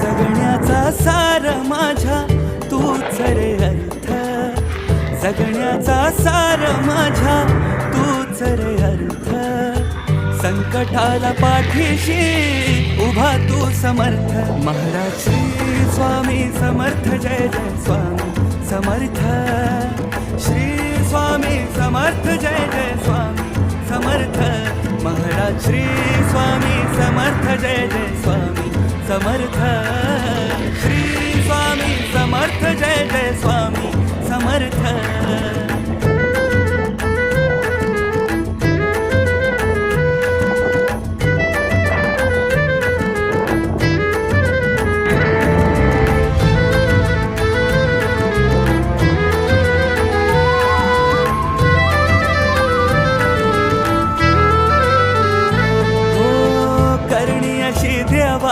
जगण्याचा सार माझ्या तूच रे अर्थ, जगण्याचा सार माझ्या तूच रे अर्थ. संकटाला पाठीशी उभा तू समर्थ. महाराज श्री स्वामी समर्थ, जय जय स्वामी समर्थ. श्री स्वामी समर्थ, जय जय स्वामी समर्थ. महाराज श्री स्वामी समर्थ, जय जय स्वामी समर्थ.